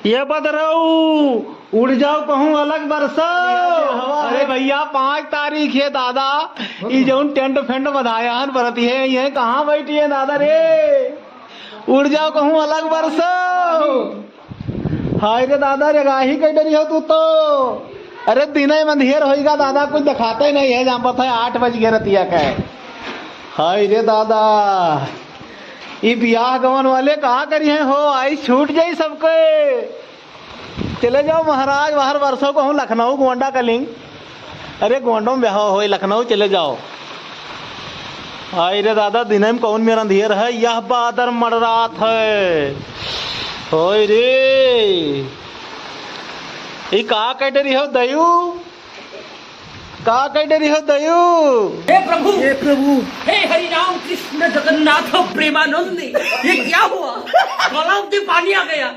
ये बदरऊ उड़ जाओ कहूँ अलग बरसो। अरे भैया 5 तारीख है दादा, ये जो टेंट फेंट बधाया हन बरती है, ये कहाँ बैठी है दादा रे। उड़ जाओ कहूँ अलग बरसो। हाय रे दादा जगाही कई डरी हो तू तो। अरे दिन में अंधेर होएगा दादा, कुछ दिखाता ही नहीं है। जहाँ पर 8 बज गए रतिया का। हाय रे दादा ये ब्याह गवन वाले कहा करिए हो, आई छूट जाई सबके। चले जाओ महाराज बाहर वर्षों को हूँ लखनऊ गोंडा कलिंग। अरे गोंडों में ब्याह हो लखनऊ चले जाओ। आई रे दादा दिन में कौन मेरा अंधेर है, यह बादर मर रात है। होय रे ये कहा कह डरी हो दयू, कहा कह डरी हो दयू। हे प्रभु, हे प्रभु, हे हरि राम कृष्ण जगन्नाथ प्रेमानंद, ये क्या हुआ? तालाब में पानी आ गया।